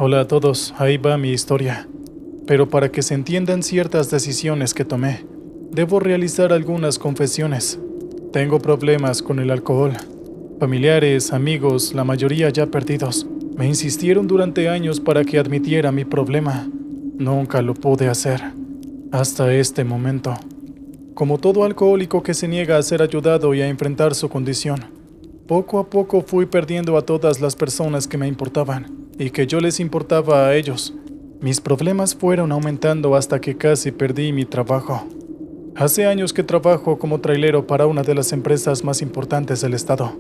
Hola a todos, ahí va mi historia. Pero para que se entiendan ciertas decisiones que tomé, debo realizar algunas confesiones. Tengo problemas con el alcohol. Familiares, amigos, la mayoría ya perdidos, me insistieron durante años para que admitiera mi problema. Nunca lo pude hacer, hasta este momento. Como todo alcohólico que se niega a ser ayudado y a enfrentar su condición, poco a poco fui perdiendo a todas las personas que me importaban y que yo les importaba a ellos. Mis problemas fueron aumentando hasta que casi perdí mi trabajo. Hace años que trabajo como trailero para una de las empresas más importantes del estado.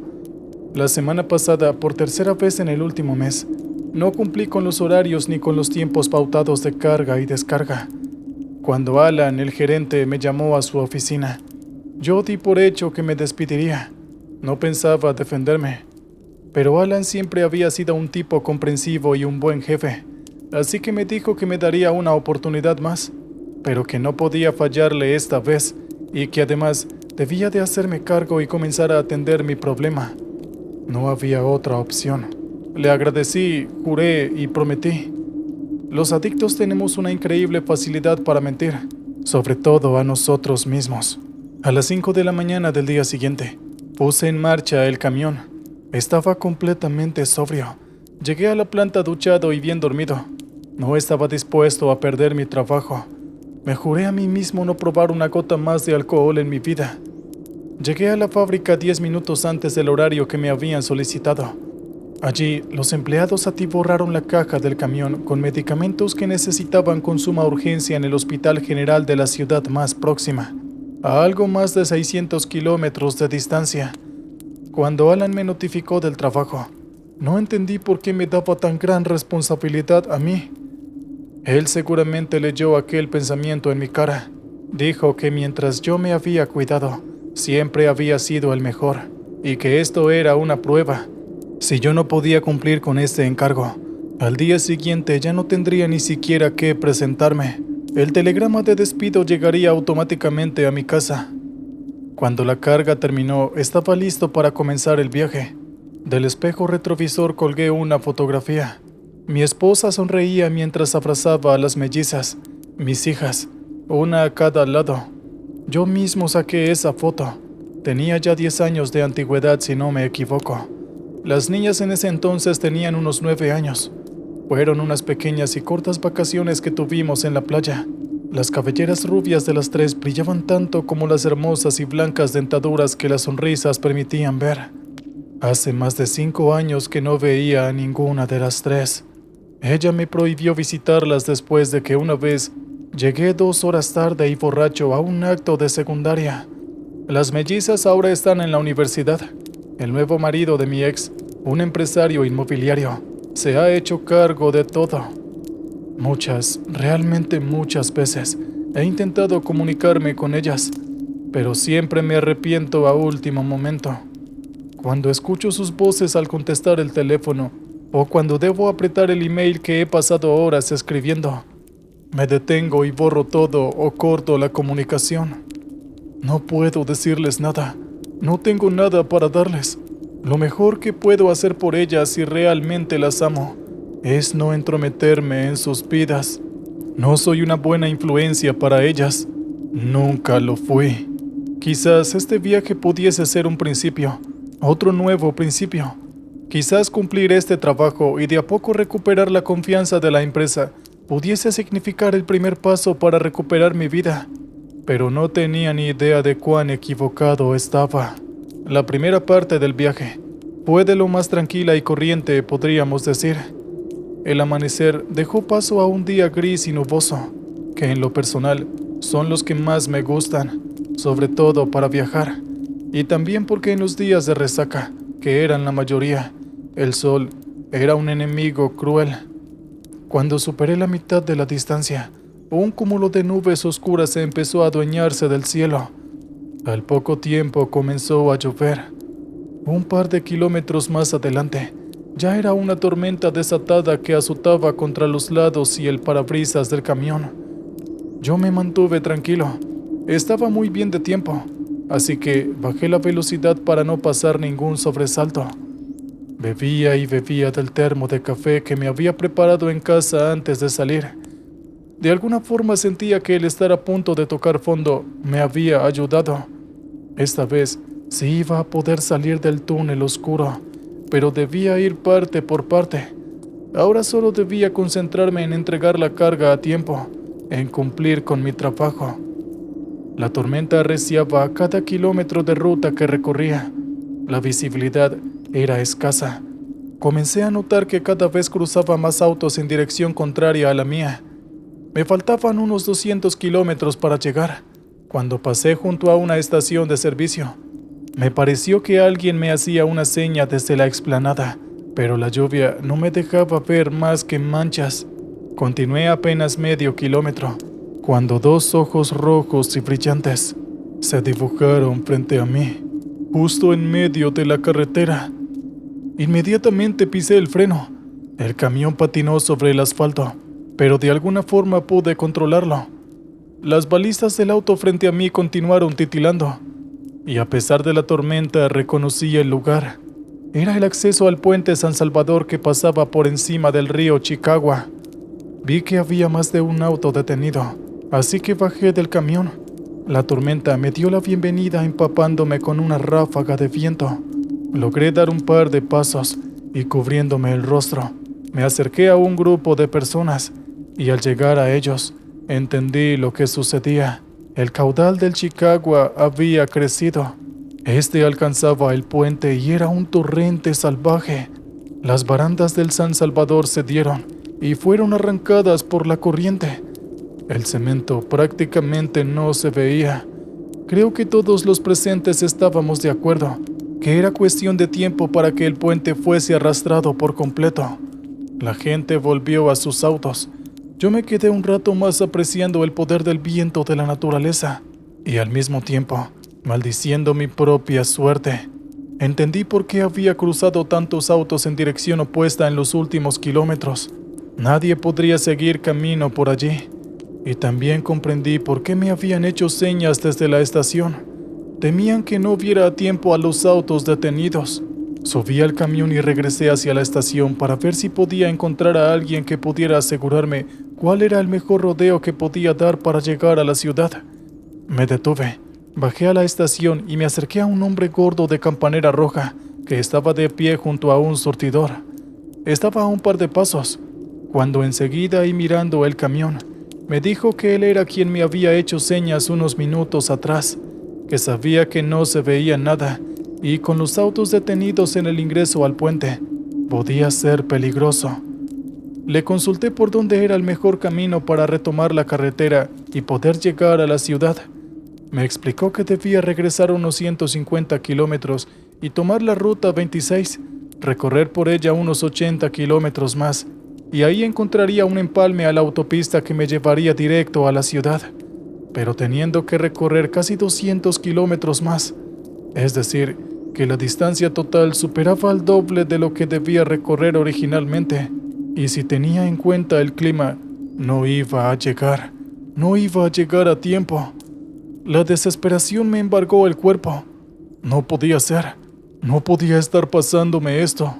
La semana pasada, por tercera vez en el último mes, no cumplí con los horarios ni con los tiempos pautados de carga y descarga. Cuando Alan, el gerente, me llamó a su oficina, yo di por hecho que me despediría. No pensaba defenderme, pero Alan siempre había sido un tipo comprensivo y un buen jefe, así que me dijo que me daría una oportunidad más, pero que no podía fallarle esta vez y que además debía de hacerme cargo y comenzar a atender mi problema. No había otra opción. Le agradecí, juré y prometí. Los adictos tenemos una increíble facilidad para mentir, sobre todo a nosotros mismos. A las 5 de la mañana del día siguiente, puse en marcha el camión. Estaba completamente sobrio. Llegué a la planta duchado y bien dormido. No estaba dispuesto a perder mi trabajo. Me juré a mí mismo no probar una gota más de alcohol en mi vida. Llegué a la fábrica 10 minutos antes del horario que me habían solicitado. Allí, los empleados atiborraron la caja del camión con medicamentos que necesitaban con suma urgencia en el hospital general de la ciudad más próxima, a algo más de 600 kilómetros de distancia. Cuando Alan me notificó del trabajo, no entendí por qué me daba tan gran responsabilidad a mí. Él seguramente leyó aquel pensamiento en mi cara. Dijo que mientras yo me había cuidado, siempre había sido el mejor, y que esto era una prueba. Si yo no podía cumplir con este encargo, al día siguiente ya no tendría ni siquiera que presentarme. El telegrama de despido llegaría automáticamente a mi casa. Cuando la carga terminó, estaba listo para comenzar el viaje. Del espejo retrovisor colgué una fotografía. Mi esposa sonreía mientras abrazaba a las mellizas, mis hijas, una a cada lado. Yo mismo saqué esa foto. Tenía ya 10 años de antigüedad si no me equivoco. Las niñas en ese entonces tenían unos 9 años. Fueron unas pequeñas y cortas vacaciones que tuvimos en la playa. Las cabelleras rubias de las tres brillaban tanto como las hermosas y blancas dentaduras que las sonrisas permitían ver. Hace más de 5 años que no veía a ninguna de las tres. Ella me prohibió visitarlas después de que una vez llegué 2 horas tarde y borracho a un acto de secundaria. Las mellizas ahora están en la universidad. El nuevo marido de mi ex, un empresario inmobiliario, se ha hecho cargo de todo. Realmente muchas veces, he intentado comunicarme con ellas, pero siempre me arrepiento a último momento. Cuando escucho sus voces al contestar el teléfono, o cuando debo apretar el email que he pasado horas escribiendo, me detengo y borro todo o corto la comunicación. No puedo decirles nada. No tengo nada para darles. Lo mejor que puedo hacer por ellas si realmente las amo es no entrometerme en sus vidas. No soy una buena influencia para ellas. Nunca lo fui. Quizás este viaje pudiese ser un principio, otro nuevo principio. Quizás cumplir este trabajo y de a poco recuperar la confianza de la empresa pudiese significar el primer paso para recuperar mi vida. Pero no tenía ni idea de cuán equivocado estaba. La primera parte del viaje fue de lo más tranquila y corriente, podríamos decir. El amanecer dejó paso a un día gris y nuboso, que en lo personal son los que más me gustan, sobre todo para viajar, y también porque en los días de resaca, que eran la mayoría, el sol era un enemigo cruel. Cuando superé la mitad de la distancia, un cúmulo de nubes oscuras se empezó a adueñarse del cielo. Al poco tiempo comenzó a llover. Un par de kilómetros más adelante, ya era una tormenta desatada que azotaba contra los lados y el parabrisas del camión. Yo me mantuve tranquilo. Estaba muy bien de tiempo, así que bajé la velocidad para no pasar ningún sobresalto. Bebía y bebía del termo de café que me había preparado en casa antes de salir. De alguna forma sentía que el estar a punto de tocar fondo me había ayudado. Esta vez sí iba a poder salir del túnel oscuro, pero debía ir parte por parte. Ahora solo debía concentrarme en entregar la carga a tiempo, en cumplir con mi trabajo. La tormenta arreciaba a cada kilómetro de ruta que recorría. La visibilidad era escasa. Comencé a notar que cada vez cruzaba más autos en dirección contraria a la mía. Me faltaban unos 200 kilómetros para llegar, cuando pasé junto a una estación de servicio. Me pareció que alguien me hacía una seña desde la explanada, pero la lluvia no me dejaba ver más que manchas. Continué apenas medio kilómetro, cuando dos ojos rojos y brillantes se dibujaron frente a mí, justo en medio de la carretera. Inmediatamente pisé el freno. El camión patinó sobre el asfalto, pero de alguna forma pude controlarlo. Las balizas del auto frente a mí continuaron titilando, y a pesar de la tormenta reconocí el lugar. Era el acceso al puente San Salvador que pasaba por encima del río Chicagua. Vi que había más de un auto detenido, así que bajé del camión. La tormenta me dio la bienvenida empapándome con una ráfaga de viento. Logré dar un par de pasos y cubriéndome el rostro, me acerqué a un grupo de personas y al llegar a ellos entendí lo que sucedía. El caudal del Chicagua había crecido. Este alcanzaba el puente y era un torrente salvaje. Las barandas del San Salvador cedieron y fueron arrancadas por la corriente. El cemento prácticamente no se veía. Creo que todos los presentes estábamos de acuerdo que era cuestión de tiempo para que el puente fuese arrastrado por completo. La gente volvió a sus autos. Yo me quedé un rato más apreciando el poder del viento de la naturaleza y al mismo tiempo maldiciendo mi propia suerte. Entendí por qué había cruzado tantos autos en dirección opuesta en los últimos kilómetros. Nadie podría seguir camino por allí. Y también comprendí por qué me habían hecho señas desde la estación. Temían que no viera a tiempo a los autos detenidos. Subí al camión y regresé hacia la estación para ver si podía encontrar a alguien que pudiera asegurarme cuál era el mejor rodeo que podía dar para llegar a la ciudad. Me detuve, bajé a la estación y me acerqué a un hombre gordo de campanera roja que estaba de pie junto a un surtidor. Estaba a un par de pasos, cuando enseguida y mirando el camión, me dijo que él era quien me había hecho señas unos minutos atrás, que sabía que no se veía nada y con los autos detenidos en el ingreso al puente, podía ser peligroso. Le consulté por dónde era el mejor camino para retomar la carretera y poder llegar a la ciudad. Me explicó que debía regresar unos 150 kilómetros y tomar la ruta 26, recorrer por ella unos 80 kilómetros más, y ahí encontraría un empalme a la autopista que me llevaría directo a la ciudad, pero teniendo que recorrer casi 200 kilómetros más. Es decir, que la distancia total superaba al doble de lo que debía recorrer originalmente, y si tenía en cuenta el clima, no iba a llegar a tiempo. La desesperación me embargó el cuerpo. No podía ser, no podía estar pasándome esto.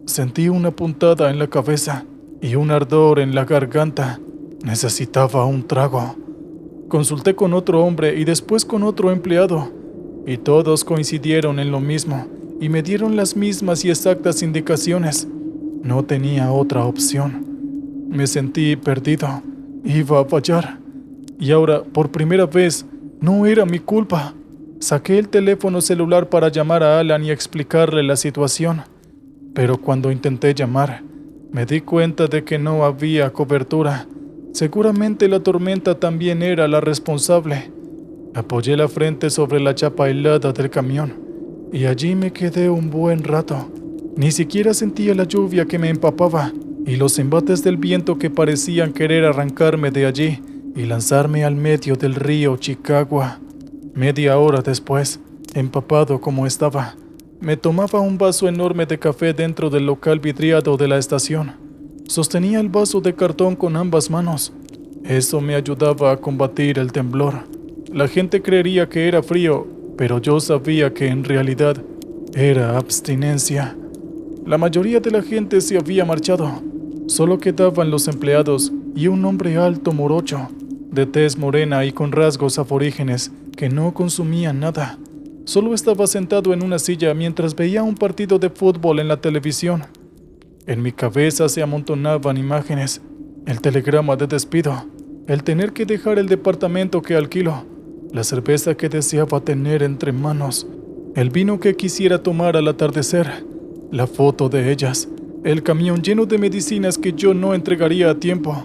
Sentí una puntada en la cabeza y un ardor en la garganta. Necesitaba un trago. Consulté con otro hombre y después con otro empleado, y todos coincidieron en lo mismo y me dieron las mismas y exactas indicaciones. No tenía otra opción. Me sentí perdido. Iba a fallar. Y ahora, por primera vez, no era mi culpa. Saqué el teléfono celular para llamar a Alan y explicarle la situación. Pero cuando intenté llamar, me di cuenta de que no había cobertura. Seguramente la tormenta también era la responsable. Apoyé la frente sobre la chapa helada del camión y allí me quedé un buen rato. Ni siquiera sentía la lluvia que me empapaba y los embates del viento que parecían querer arrancarme de allí y lanzarme al medio del río Chicagua. Media hora después, empapado como estaba, me tomaba un vaso enorme de café dentro del local vidriado de la estación. Sostenía el vaso de cartón con ambas manos. Eso me ayudaba a combatir el temblor. La gente creería que era frío, pero yo sabía que en realidad era abstinencia. La mayoría de la gente se había marchado. Solo quedaban los empleados y un hombre alto morocho, de tez morena y con rasgos aborígenes, que no consumía nada. Solo estaba sentado en una silla mientras veía un partido de fútbol en la televisión. En mi cabeza se amontonaban imágenes: el telegrama de despido, el tener que dejar el departamento que alquilo, la cerveza que deseaba tener entre manos, el vino que quisiera tomar al atardecer, la foto de ellas, el camión lleno de medicinas que yo no entregaría a tiempo,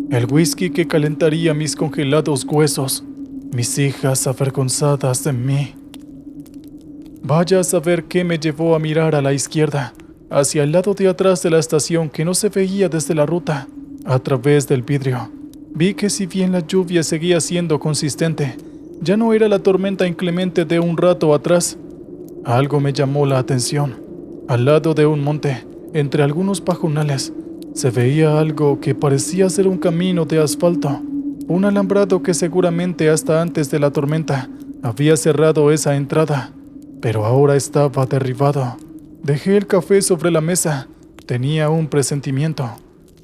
el whisky que calentaría mis congelados huesos, mis hijas avergonzadas de mí. Vaya a saber qué me llevó a mirar a la izquierda, hacia el lado de atrás de la estación que no se veía desde la ruta. A través del vidrio, vi que si bien la lluvia seguía siendo consistente, ya no era la tormenta inclemente de un rato atrás. Algo me llamó la atención. Al lado de un monte, entre algunos pajonales, se veía algo que parecía ser un camino de asfalto, un alambrado que seguramente hasta antes de la tormenta había cerrado esa entrada, pero ahora estaba derribado. Dejé el café sobre la mesa. Tenía un presentimiento.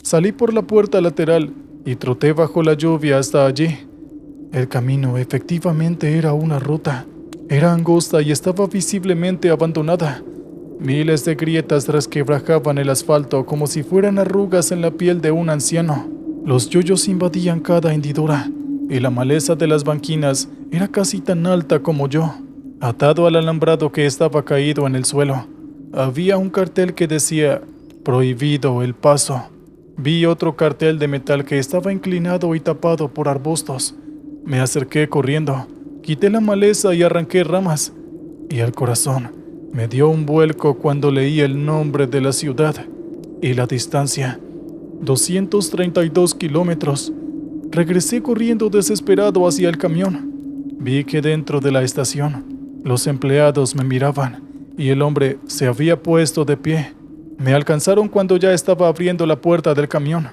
Salí por la puerta lateral y troté bajo la lluvia hasta allí. El camino efectivamente era una ruta. Era angosta y estaba visiblemente abandonada. Miles de grietas resquebrajaban el asfalto como si fueran arrugas en la piel de un anciano. Los yoyos invadían cada hendidura y la maleza de las banquinas era casi tan alta como yo. Atado al alambrado que estaba caído en el suelo, había un cartel que decía: prohibido el paso. Vi otro cartel de metal que estaba inclinado y tapado por arbustos. Me acerqué corriendo, quité la maleza y arranqué ramas. Y el corazón me dio un vuelco cuando leí el nombre de la ciudad y la distancia: 232 kilómetros. Regresé corriendo desesperado hacia el camión. Vi que dentro de la estación los empleados me miraban y el hombre se había puesto de pie. Me alcanzaron cuando ya estaba abriendo la puerta del camión.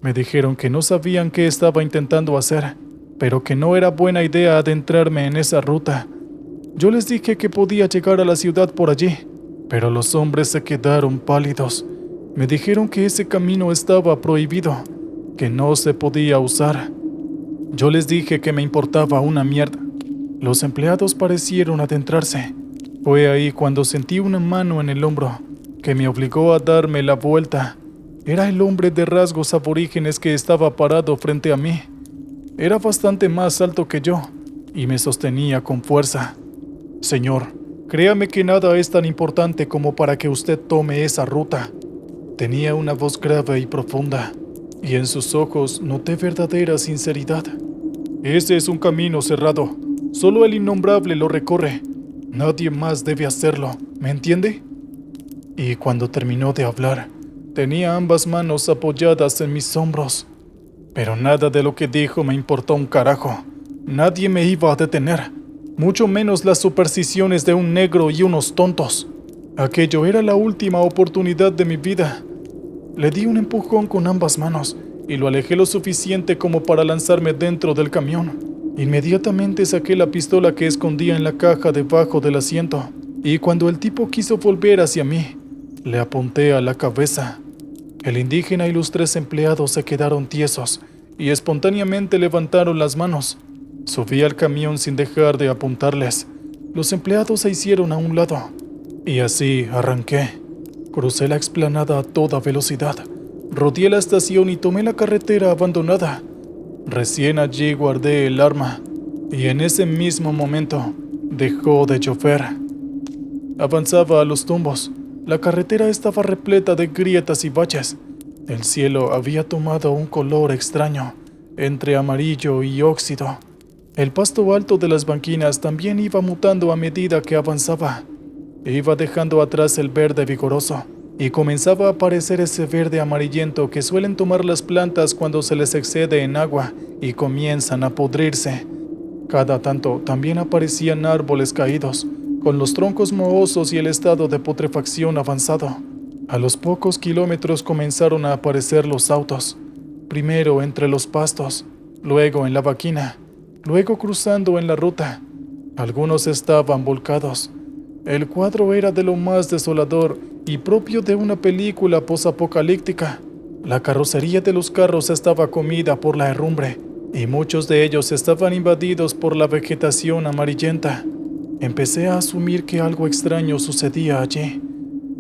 Me dijeron que no sabían qué estaba intentando hacer, pero que no era buena idea adentrarme en esa ruta. Yo les dije que podía llegar a la ciudad por allí, pero los hombres se quedaron pálidos. Me dijeron que ese camino estaba prohibido, que no se podía usar. Yo les dije que me importaba una mierda. Los empleados parecieron adentrarse. Fue ahí cuando sentí una mano en el hombro que me obligó a darme la vuelta. Era el hombre de rasgos aborígenes que estaba parado frente a mí. Era bastante más alto que yo y me sostenía con fuerza. Señor, créame que nada es tan importante como para que usted tome esa ruta. Tenía una voz grave y profunda, y en sus ojos noté verdadera sinceridad. Ese es un camino cerrado. Solo el innombrable lo recorre. Nadie más debe hacerlo, ¿me entiende? Y cuando terminó de hablar, tenía ambas manos apoyadas en mis hombros. Pero nada de lo que dijo me importó un carajo. Nadie me iba a detener, mucho menos las supersticiones de un negro y unos tontos. Aquello era la última oportunidad de mi vida. Le di un empujón con ambas manos y lo alejé lo suficiente como para lanzarme dentro del camión. Inmediatamente saqué la pistola que escondía en la caja debajo del asiento, y cuando el tipo quiso volver hacia mí, le apunté a la cabeza. El indígena y los 3 empleados se quedaron tiesos y espontáneamente levantaron las manos. Subí al camión sin dejar de apuntarles. Los empleados se hicieron a un lado, y así arranqué. Crucé la explanada a toda velocidad, rodeé la estación y tomé la carretera abandonada. Recién allí guardé el arma, y en ese mismo momento dejó de llover. Avanzaba a los tumbos. La carretera estaba repleta de grietas y baches. El cielo había tomado un color extraño, entre amarillo y óxido. El pasto alto de las banquinas también iba mutando a medida que avanzaba. Iba dejando atrás el verde vigoroso, y comenzaba a aparecer ese verde amarillento que suelen tomar las plantas cuando se les excede en agua y comienzan a podrirse. Cada tanto también aparecían árboles caídos, con los troncos mohosos y el estado de putrefacción avanzado. A los pocos kilómetros comenzaron a aparecer los autos, primero entre los pastos, luego en la vaquina, luego cruzando en la ruta. Algunos estaban volcados. El cuadro era de lo más desolador y propio de una película posapocalíptica. La carrocería de los carros estaba comida por la herrumbre y muchos de ellos estaban invadidos por la vegetación amarillenta. Empecé a asumir que algo extraño sucedía allí.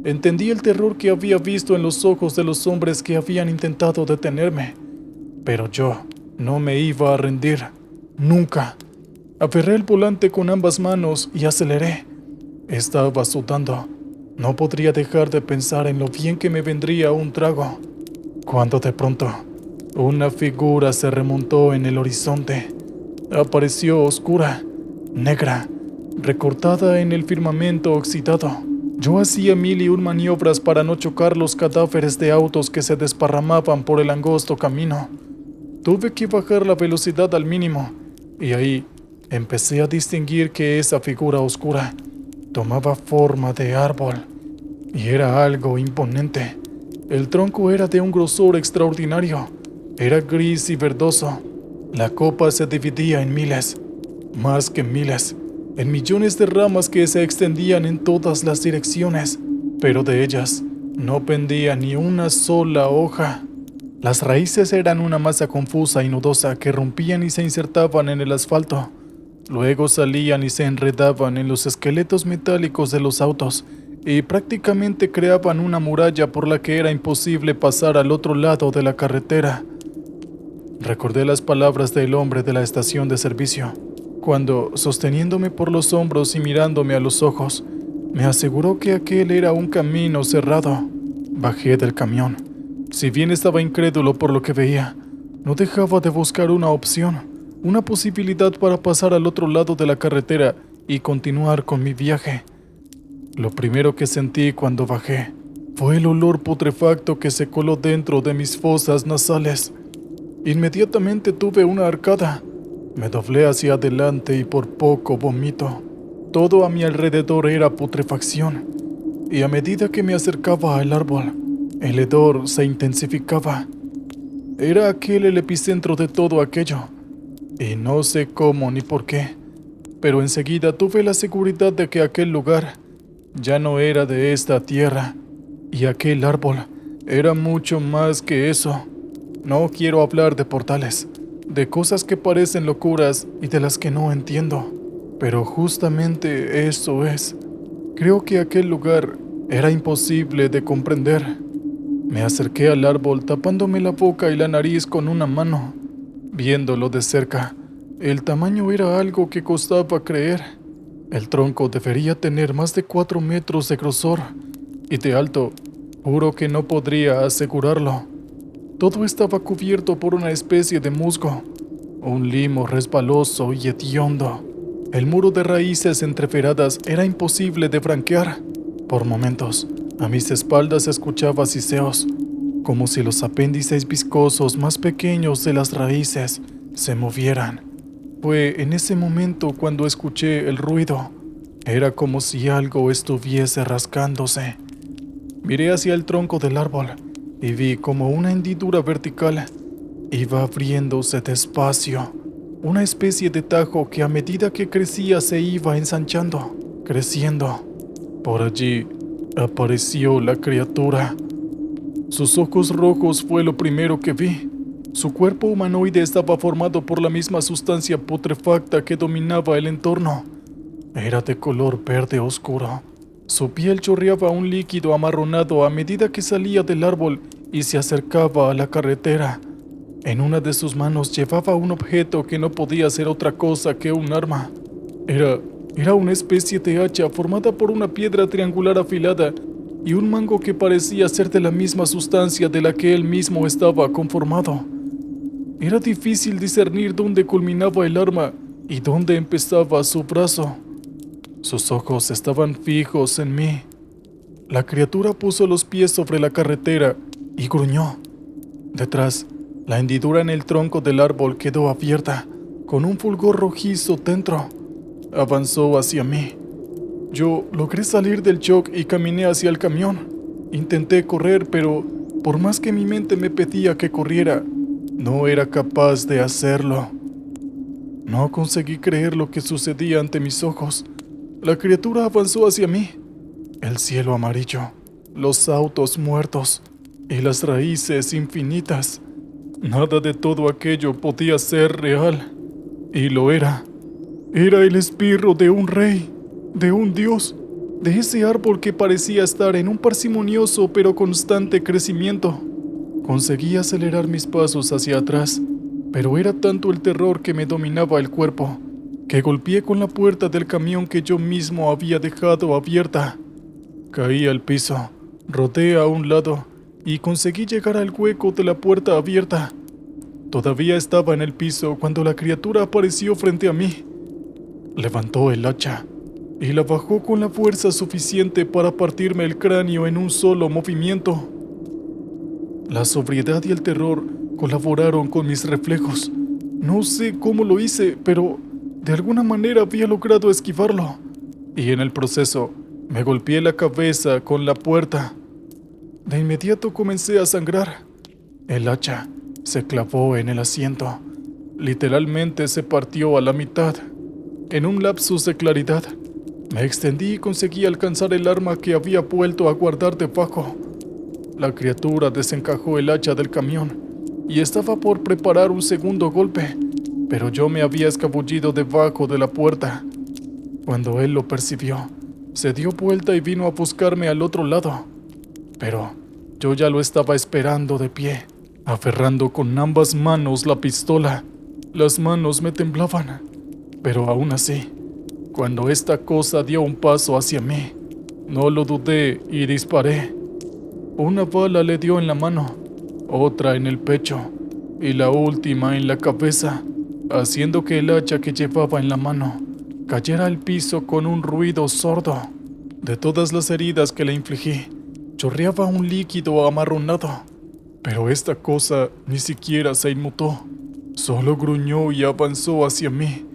Entendí el terror que había visto en los ojos de los hombres que habían intentado detenerme. Pero yo no me iba a rendir. Nunca. Aferré el volante con ambas manos y aceleré. Estaba sudando. No podría dejar de pensar en lo bien que me vendría un trago. Cuando de pronto, una figura se remontó en el horizonte. Apareció oscura, negra, recortada en el firmamento oxidado. Yo hacía 1001 maniobras para no chocar los cadáveres de autos que se desparramaban por el angosto camino. Tuve que bajar la velocidad al mínimo, y ahí empecé a distinguir que esa figura oscura tomaba forma de árbol, y era algo imponente. El tronco era de un grosor extraordinario, era gris y verdoso. La copa se dividía en miles, más que miles, en millones de ramas que se extendían en todas las direcciones, pero de ellas no pendía ni una sola hoja. Las raíces eran una masa confusa y nudosa que rompían y se insertaban en el asfalto. Luego salían y se enredaban en los esqueletos metálicos de los autos y prácticamente creaban una muralla por la que era imposible pasar al otro lado de la carretera. Recordé las palabras del hombre de la estación de servicio, cuando, sosteniéndome por los hombros y mirándome a los ojos, me aseguró que aquel era un camino cerrado. Bajé del camión. Si bien estaba incrédulo por lo que veía, no dejaba de buscar una opción, una posibilidad para pasar al otro lado de la carretera y continuar con mi viaje. Lo primero que sentí cuando bajé fue el olor putrefacto que se coló dentro de mis fosas nasales. Inmediatamente tuve una arcada. Me doblé hacia adelante y por poco vomito. Todo a mi alrededor era putrefacción, y a medida que me acercaba al árbol, el hedor se intensificaba. Era aquel el epicentro de todo aquello, y no sé cómo ni por qué, pero enseguida tuve la seguridad de que aquel lugar ya no era de esta tierra, y aquel árbol era mucho más que eso. No quiero hablar de portales, de cosas que parecen locuras y de las que no entiendo, pero justamente eso es. Creo que aquel lugar era imposible de comprender. Me acerqué al árbol tapándome la boca y la nariz con una mano. Viéndolo de cerca, el tamaño era algo que costaba creer. El tronco debería tener más de 4 metros de grosor, y de alto, juro que no podría asegurarlo. Todo estaba cubierto por una especie de musgo, un limo resbaloso y hediondo. El muro de raíces entreveradas era imposible de franquear. Por momentos, a mis espaldas escuchaba siseos, como si los apéndices viscosos más pequeños de las raíces se movieran. Fue en ese momento cuando escuché el ruido. Era como si algo estuviese rascándose. Miré hacia el tronco del árbol y vi como una hendidura vertical iba abriéndose despacio, una especie de tajo que a medida que crecía se iba ensanchando, creciendo. Por allí apareció la criatura. Sus ojos rojos fue lo primero que vi. Su cuerpo humanoide estaba formado por la misma sustancia putrefacta que dominaba el entorno. Era de color verde oscuro. Su piel chorreaba un líquido amarronado a medida que salía del árbol y se acercaba a la carretera. En una de sus manos llevaba un objeto que no podía ser otra cosa que un arma. Era una especie de hacha formada por una piedra triangular afilada y un mango que parecía ser de la misma sustancia de la que él mismo estaba conformado. Era difícil discernir dónde culminaba el arma y dónde empezaba su brazo. Sus ojos estaban fijos en mí. La criatura puso los pies sobre la carretera y gruñó. Detrás, la hendidura en el tronco del árbol quedó abierta, con un fulgor rojizo dentro. Avanzó hacia mí. Yo logré salir del shock y caminé hacia el camión. Intenté correr, pero por más que mi mente me pedía que corriera, no era capaz de hacerlo. No conseguí creer lo que sucedía ante mis ojos. La criatura avanzó hacia mí. El cielo amarillo, los autos muertos y las raíces infinitas. Nada de todo aquello podía ser real, y lo era. Era el espirro de un rey, de un dios, de ese árbol que parecía estar en un parsimonioso pero constante crecimiento. Conseguí acelerar mis pasos hacia atrás, pero era tanto el terror que me dominaba el cuerpo, que golpeé con la puerta del camión que yo mismo había dejado abierta. Caí al piso, rodé a un lado y conseguí llegar al hueco de la puerta abierta. Todavía estaba en el piso cuando la criatura apareció frente a mí. Levantó el hacha y la bajó con la fuerza suficiente para partirme el cráneo en un solo movimiento. La sobriedad y el terror colaboraron con mis reflejos. No sé cómo lo hice, pero de alguna manera había logrado esquivarlo. Y en el proceso me golpeé la cabeza con la puerta. De inmediato comencé a sangrar. El hacha se clavó en el asiento. Literalmente se partió a la mitad. En un lapsus de claridad, me extendí y conseguí alcanzar el arma que había vuelto a guardar debajo. La criatura desencajó el hacha del camión y estaba por preparar un segundo golpe, pero yo me había escabullido debajo de la puerta. Cuando él lo percibió, se dio vuelta y vino a buscarme al otro lado. Pero yo ya lo estaba esperando de pie, aferrando con ambas manos la pistola. Las manos me temblaban, pero aún así, cuando esta cosa dio un paso hacia mí, no lo dudé y disparé. Una bala le dio en la mano, otra en el pecho y la última en la cabeza, haciendo que el hacha que llevaba en la mano cayera al piso con un ruido sordo. De todas las heridas que le infligí, chorreaba un líquido amarronado, pero esta cosa ni siquiera se inmutó. Solo gruñó y avanzó hacia mí,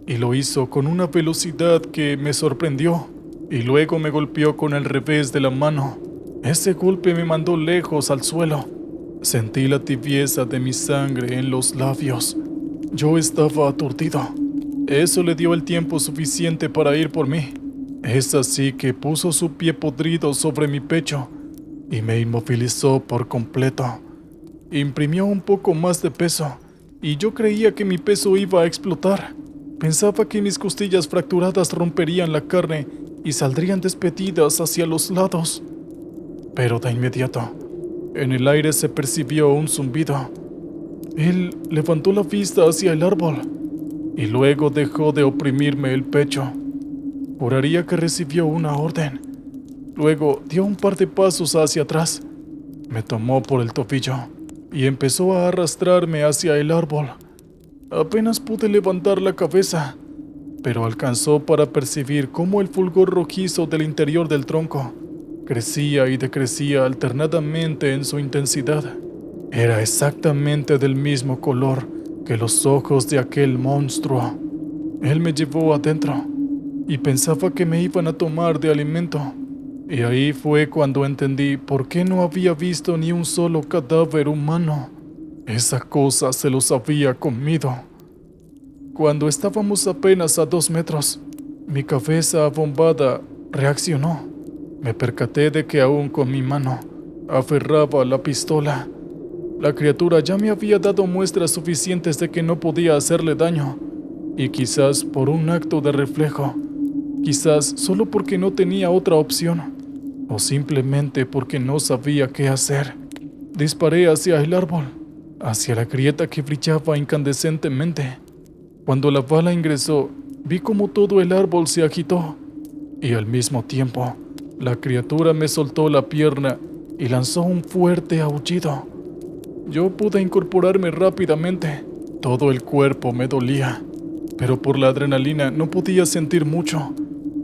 y lo hizo con una velocidad que me sorprendió, y luego me golpeó con el revés de la mano. Ese golpe me mandó lejos al suelo. Sentí la tibieza de mi sangre en los labios. Yo estaba aturdido. Eso le dio el tiempo suficiente para ir por mí. Es así que puso su pie podrido sobre mi pecho y me inmovilizó por completo. Imprimió un poco más de peso y yo creía que mi peso iba a explotar. Pensaba que mis costillas fracturadas romperían la carne y saldrían despedidas hacia los lados. Pero de inmediato, en el aire se percibió un zumbido. Él levantó la vista hacia el árbol y luego dejó de oprimirme el pecho. Juraría que recibió una orden. Luego dio un par de pasos hacia atrás. Me tomó por el tobillo y empezó a arrastrarme hacia el árbol. Apenas pude levantar la cabeza, pero alcanzó para percibir cómo el fulgor rojizo del interior del tronco crecía y decrecía alternadamente en su intensidad. Era exactamente del mismo color que los ojos de aquel monstruo. Él me llevó adentro y pensaba que me iban a tomar de alimento. Y ahí fue cuando entendí por qué no había visto ni un solo cadáver humano. Esa cosa se los había comido. Cuando estábamos apenas a 2 metros, mi cabeza abombada reaccionó. Me percaté de que aún con mi mano aferraba la pistola. La criatura ya me había dado muestras suficientes de que no podía hacerle daño, y quizás por un acto de reflejo, quizás solo porque no tenía otra opción, o simplemente porque no sabía qué hacer, disparé hacia el árbol, hacia la grieta que brillaba incandescentemente. Cuando la bala ingresó, vi como todo el árbol se agitó, y al mismo tiempo, la criatura me soltó la pierna y lanzó un fuerte aullido. Yo pude incorporarme rápidamente. Todo el cuerpo me dolía, pero por la adrenalina no podía sentir mucho,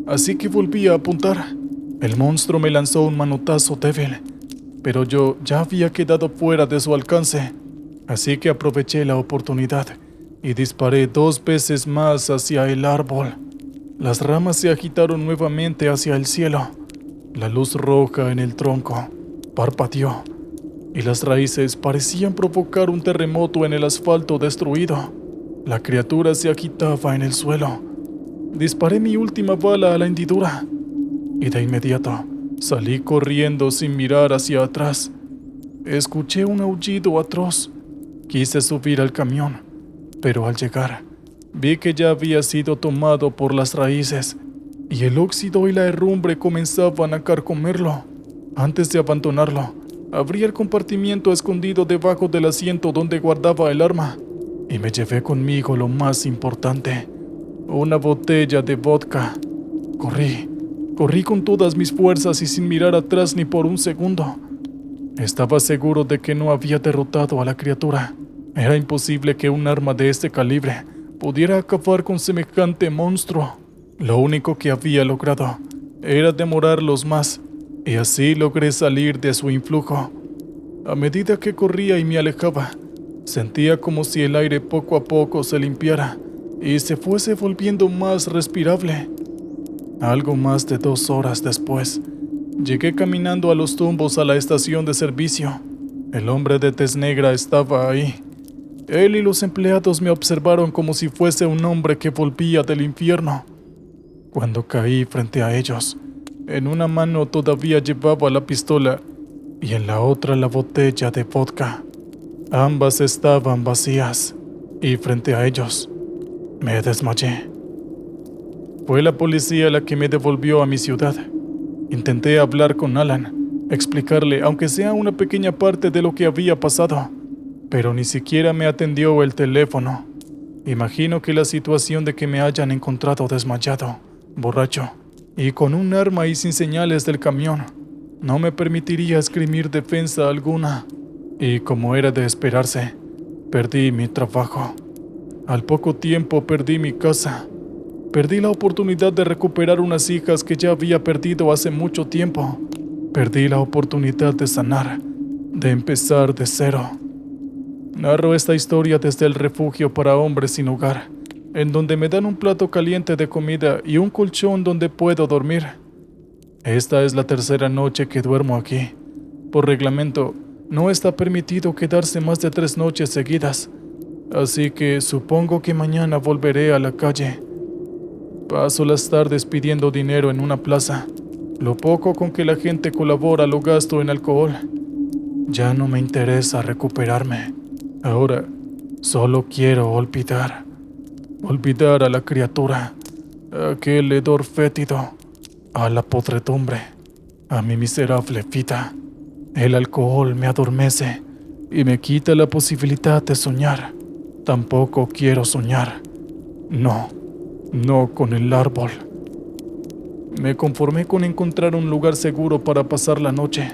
así que volví a apuntar. El monstruo me lanzó un manotazo débil, pero yo ya había quedado fuera de su alcance, así que aproveché la oportunidad y disparé 2 veces más hacia el árbol. Las ramas se agitaron nuevamente hacia el cielo. La luz roja en el tronco parpadeó y las raíces parecían provocar un terremoto en el asfalto destruido. La criatura se agitaba en el suelo. Disparé mi última bala a la hendidura y de inmediato Salí corriendo sin mirar hacia atrás. Escuché un aullido atroz. Quise subir al camión, pero al llegar, vi que ya había sido tomado por las raíces y el óxido y la herrumbre comenzaban a carcomerlo. Antes de abandonarlo, abrí el compartimiento escondido debajo del asiento donde guardaba el arma y me llevé conmigo lo más importante, una botella de vodka. Corrí con todas mis fuerzas y sin mirar atrás ni por un segundo. Estaba seguro de que no había derrotado a la criatura. Era imposible que un arma de este calibre pudiera acabar con semejante monstruo. Lo único que había logrado era demorarlos más, y así logré salir de su influjo. A medida que corría y me alejaba, sentía como si el aire poco a poco se limpiara y se fuese volviendo más respirable. Algo más de 2 horas después, llegué caminando a los tumbos a la estación de servicio. El hombre de tez negra estaba ahí. Él y los empleados me observaron como si fuese un hombre que volvía del infierno. Cuando caí frente a ellos, en una mano todavía llevaba la pistola y en la otra la botella de vodka. Ambas estaban vacías y frente a ellos me desmayé. Fue la policía la que me devolvió a mi ciudad. Intenté hablar con Alan, explicarle aunque sea una pequeña parte de lo que había pasado, pero ni siquiera me atendió el teléfono. Imagino que la situación de que me hayan encontrado desmayado, borracho y con un arma y sin señales del camión no me permitiría esgrimir defensa alguna. Y como era de esperarse, perdí mi trabajo. Al poco tiempo perdí mi casa. Perdí la oportunidad de recuperar unas hijas que ya había perdido hace mucho tiempo. Perdí la oportunidad de sanar, de empezar de cero. Narro esta historia desde el refugio para hombres sin hogar, en donde me dan un plato caliente de comida y un colchón donde puedo dormir. Esta es la 3ª noche que duermo aquí. Por reglamento, no está permitido quedarse más de 3 noches seguidas, así que supongo que mañana volveré a la calle. Paso las tardes pidiendo dinero en una plaza. Lo poco con que la gente colabora lo gasto en alcohol. Ya no me interesa recuperarme. Ahora solo quiero olvidar. Olvidar a la criatura, a aquel hedor fétido, a la podredumbre, a mi miserable vida. El alcohol me adormece y me quita la posibilidad de soñar. Tampoco quiero soñar. No con el árbol. Me conformé con encontrar un lugar seguro para pasar la noche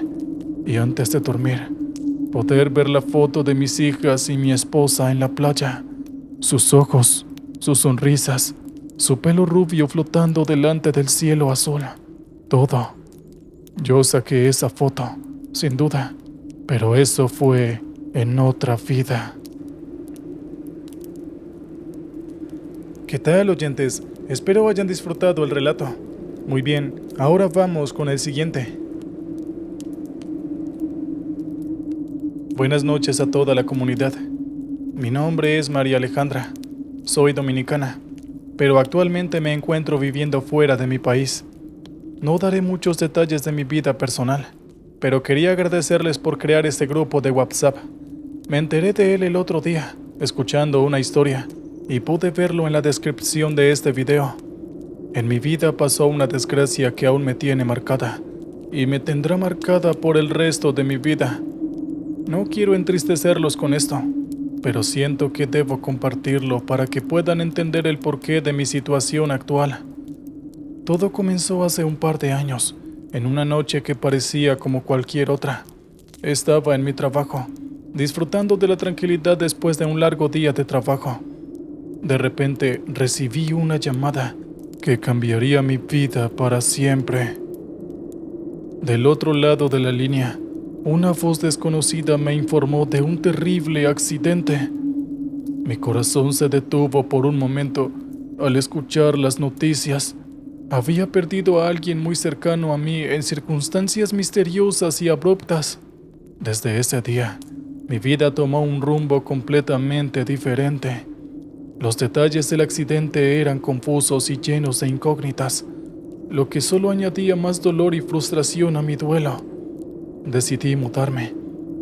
y antes de dormir, poder ver la foto de mis hijas y mi esposa en la playa. Sus ojos, sus sonrisas, su pelo rubio flotando delante del cielo azul. Todo. Yo saqué esa foto, sin duda, pero eso fue en otra vida. ¿Qué tal, oyentes? Espero hayan disfrutado el relato. Muy bien, ahora vamos con el siguiente. Buenas noches a toda la comunidad. Mi nombre es María Alejandra. Soy dominicana, pero actualmente me encuentro viviendo fuera de mi país. No daré muchos detalles de mi vida personal, pero quería agradecerles por crear este grupo de WhatsApp. Me enteré de él el otro día, escuchando una historia, y pude verlo en la descripción de este video. En mi vida pasó una desgracia que aún me tiene marcada, y me tendrá marcada por el resto de mi vida. No quiero entristecerlos con esto, pero siento que debo compartirlo para que puedan entender el porqué de mi situación actual. Todo comenzó hace un par de años, en una noche que parecía como cualquier otra. Estaba en mi trabajo, disfrutando de la tranquilidad después de un largo día de trabajo. De repente recibí una llamada que cambiaría mi vida para siempre. Del otro lado de la línea, una voz desconocida me informó de un terrible accidente. Mi corazón se detuvo por un momento al escuchar las noticias. Había perdido a alguien muy cercano a mí en circunstancias misteriosas y abruptas. Desde ese día, mi vida tomó un rumbo completamente diferente. Los detalles del accidente eran confusos y llenos de incógnitas. lo que solo añadía más dolor y frustración a mi duelo. Decidí mudarme,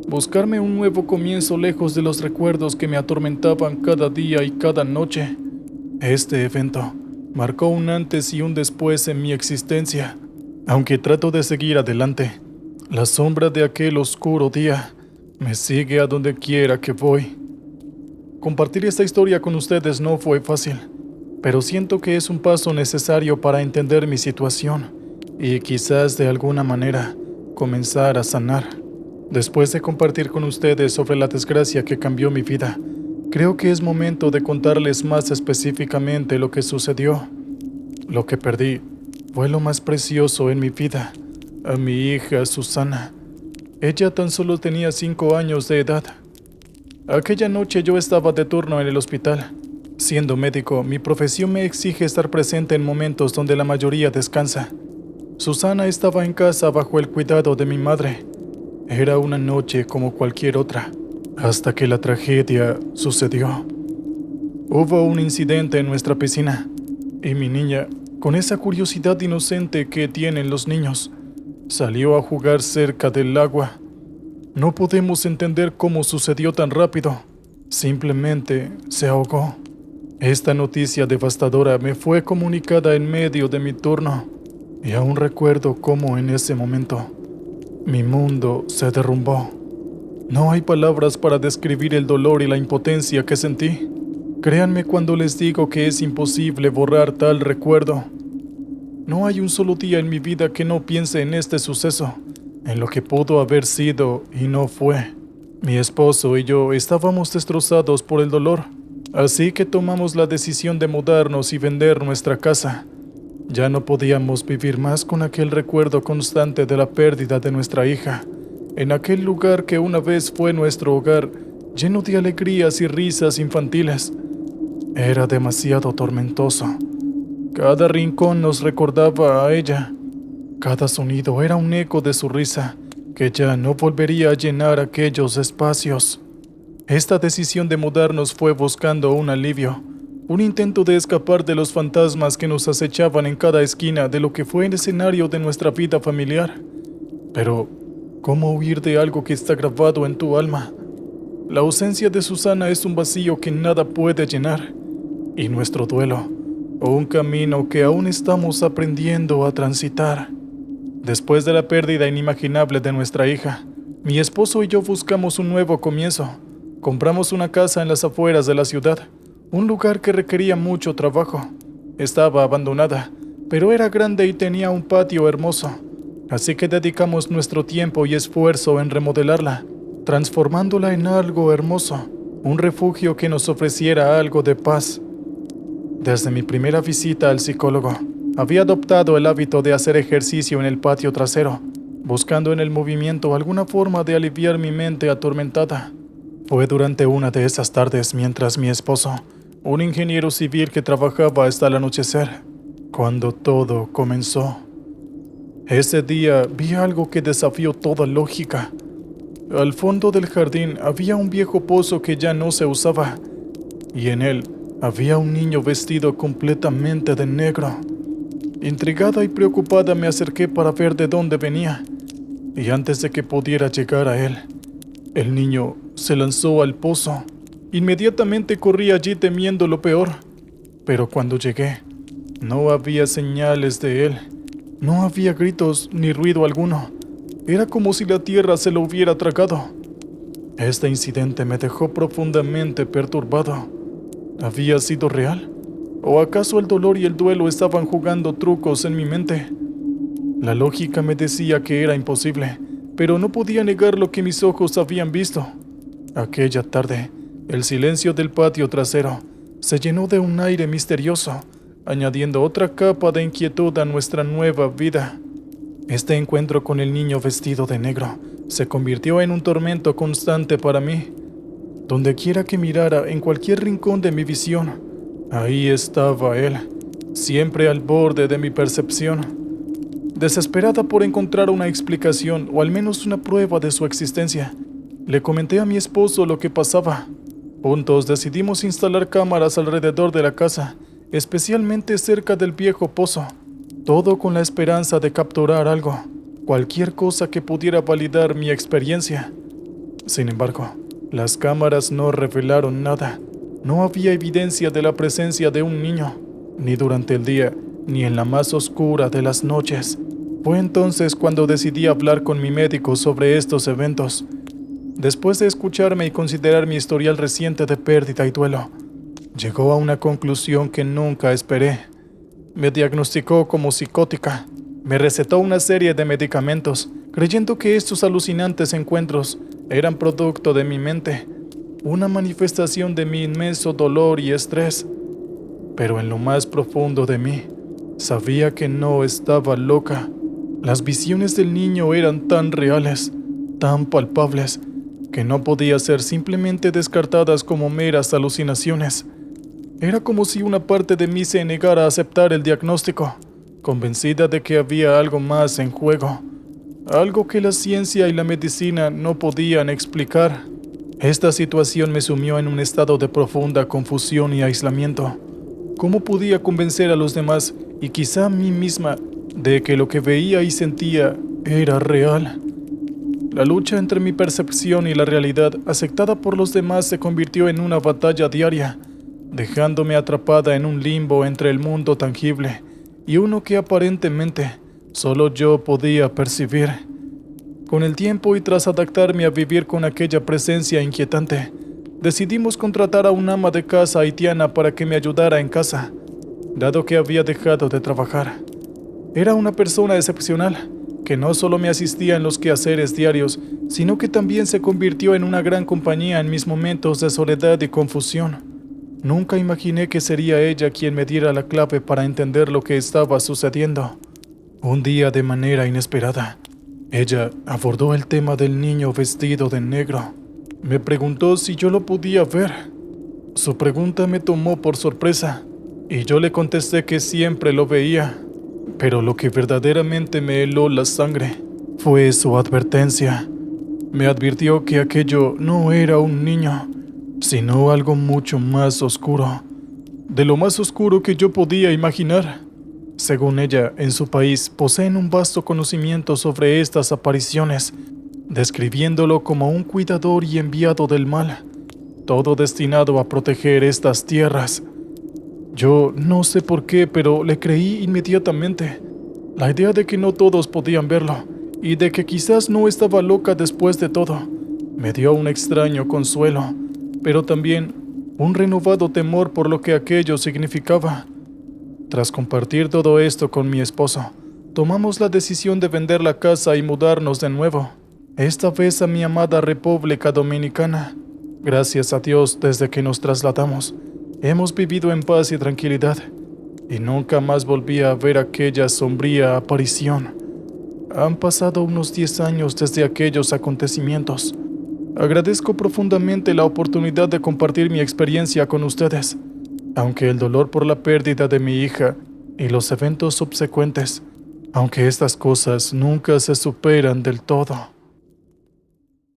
buscarme un nuevo comienzo lejos de los recuerdos que me atormentaban cada día y cada noche. Este evento marcó un antes y un después en mi existencia. Aunque trato de seguir adelante, la sombra de aquel oscuro día me sigue a donde quiera que voy. Compartir esta historia con ustedes no fue fácil, pero siento que es un paso necesario para entender mi situación y quizás de alguna manera comenzar a sanar. Después de compartir con ustedes sobre la desgracia que cambió mi vida, creo que es momento de contarles más específicamente lo que sucedió. Lo que perdí fue lo más precioso en mi vida, a mi hija Susana. Ella tan solo tenía 5 años de edad. Aquella noche yo estaba de turno en el hospital. Siendo médico, mi profesión me exige estar presente en momentos donde la mayoría descansa. Susana estaba en casa bajo el cuidado de mi madre. Era una noche como cualquier otra, hasta que la tragedia sucedió. Hubo un incidente en nuestra piscina, y mi niña, con esa curiosidad inocente que tienen los niños, salió a jugar cerca del agua. No podemos entender cómo sucedió tan rápido. Simplemente se ahogó. Esta noticia devastadora me fue comunicada en medio de mi turno, y aún recuerdo cómo en ese momento mi mundo se derrumbó. No hay palabras para describir el dolor y la impotencia que sentí. Créanme cuando les digo que es imposible borrar tal recuerdo. No hay un solo día en mi vida que no piense en este suceso, en lo que pudo haber sido y no fue. Mi esposo y yo estábamos destrozados por el dolor, así que tomamos la decisión de mudarnos y vender nuestra casa. Ya no podíamos vivir más con aquel recuerdo constante de la pérdida de nuestra hija, en aquel lugar que una vez fue nuestro hogar, lleno de alegrías y risas infantiles. Era demasiado tormentoso. Cada rincón nos recordaba a ella. Cada sonido era un eco de su risa, que ya no volvería a llenar aquellos espacios. Esta decisión de mudarnos fue buscando un alivio, un intento de escapar de los fantasmas que nos acechaban en cada esquina de lo que fue el escenario de nuestra vida familiar. Pero, ¿cómo huir de algo que está grabado en tu alma? La ausencia de Susana es un vacío que nada puede llenar, y nuestro duelo, un camino que aún estamos aprendiendo a transitar. Después de la pérdida inimaginable de nuestra hija, mi esposo y yo buscamos un nuevo comienzo. Compramos una casa en las afueras de la ciudad, un lugar que requería mucho trabajo. Estaba abandonada, pero era grande y tenía un patio hermoso, así que dedicamos nuestro tiempo y esfuerzo en remodelarla, transformándola en algo hermoso, un refugio que nos ofreciera algo de paz. Desde mi primera visita al psicólogo, había adoptado el hábito de hacer ejercicio en el patio trasero, buscando en el movimiento alguna forma de aliviar mi mente atormentada. Fue durante una de esas tardes mientras mi esposo, un ingeniero civil que trabajaba hasta el anochecer, cuando todo comenzó. Ese día vi algo que desafió toda lógica. Al fondo del jardín había un viejo pozo que ya no se usaba, y en él había un niño vestido completamente de negro. Intrigada y preocupada me acerqué para ver de dónde venía, y antes de que pudiera llegar a él, el niño se lanzó al pozo. Inmediatamente corrí allí temiendo lo peor, pero cuando llegué, no había señales de él. No había gritos ni ruido alguno. Era como si la tierra se lo hubiera tragado. Este incidente me dejó profundamente perturbado. ¿Había sido real? ¿O acaso el dolor y el duelo estaban jugando trucos en mi mente? La lógica me decía que era imposible, pero no podía negar lo que mis ojos habían visto. Aquella tarde, el silencio del patio trasero se llenó de un aire misterioso, añadiendo otra capa de inquietud a nuestra nueva vida. Este encuentro con el niño vestido de negro se convirtió en un tormento constante para mí. Donde quiera que mirara, en cualquier rincón de mi visión, ahí estaba él, siempre al borde de mi percepción. Desesperada por encontrar una explicación o al menos una prueba de su existencia, le comenté a mi esposo lo que pasaba. Juntos decidimos instalar cámaras alrededor de la casa, especialmente cerca del viejo pozo. todo con la esperanza de capturar algo, cualquier cosa que pudiera validar mi experiencia. Sin embargo, las cámaras no revelaron nada. No había evidencia de la presencia de un niño, ni durante el día, ni en la más oscura de las noches. Fue entonces cuando decidí hablar con mi médico sobre estos eventos. Después de escucharme y considerar mi historial reciente de pérdida y duelo, llegó a una conclusión que nunca esperé. Me diagnosticó como psicótica. Me recetó una serie de medicamentos, creyendo que estos alucinantes encuentros eran producto de mi mente, una manifestación de mi inmenso dolor y estrés. Pero en lo más profundo de mí, sabía que no estaba loca. Las visiones del niño eran tan reales, tan palpables, que no podía ser simplemente descartadas como meras alucinaciones. Era como si una parte de mí se negara a aceptar el diagnóstico, convencida de que había algo más en juego, algo que la ciencia y la medicina no podían explicar. Esta situación me sumió en un estado de profunda confusión y aislamiento. ¿Cómo podía convencer a los demás, y quizá a mí misma, de que lo que veía y sentía era real? La lucha entre mi percepción y la realidad aceptada por los demás se convirtió en una batalla diaria, dejándome atrapada en un limbo entre el mundo tangible y uno que aparentemente solo yo podía percibir. Con el tiempo y tras adaptarme a vivir con aquella presencia inquietante, decidimos contratar a una ama de casa haitiana para que me ayudara en casa, dado que había dejado de trabajar. Era una persona excepcional, que no solo me asistía en los quehaceres diarios, sino que también se convirtió en una gran compañía en mis momentos de soledad y confusión. Nunca imaginé que sería ella quien me diera la clave para entender lo que estaba sucediendo. Un día, de manera inesperada, ella abordó el tema del niño vestido de negro. Me preguntó si yo lo podía ver. Su pregunta me tomó por sorpresa, y yo le contesté que siempre lo veía. Pero lo que verdaderamente me heló la sangre fue su advertencia. Me advirtió que aquello no era un niño, sino algo mucho más oscuro, de lo más oscuro que yo podía imaginar. Según ella, en su país poseen un vasto conocimiento sobre estas apariciones, describiéndolo como un cuidador y enviado del mal, todo destinado a proteger estas tierras. Yo no sé por qué, pero le creí inmediatamente. La idea de que no todos podían verlo, y de que quizás no estaba loca después de todo, me dio un extraño consuelo, pero también un renovado temor por lo que aquello significaba. Tras compartir todo esto con mi esposo, tomamos la decisión de vender la casa y mudarnos de nuevo, esta vez a mi amada República Dominicana. Gracias a Dios, desde que nos trasladamos, hemos vivido en paz y tranquilidad, y nunca más volví a ver aquella sombría aparición. Han pasado unos 10 años desde aquellos acontecimientos. Agradezco profundamente la oportunidad de compartir mi experiencia con ustedes, aunque el dolor por la pérdida de mi hija y los eventos subsecuentes, aunque estas cosas nunca se superan del todo.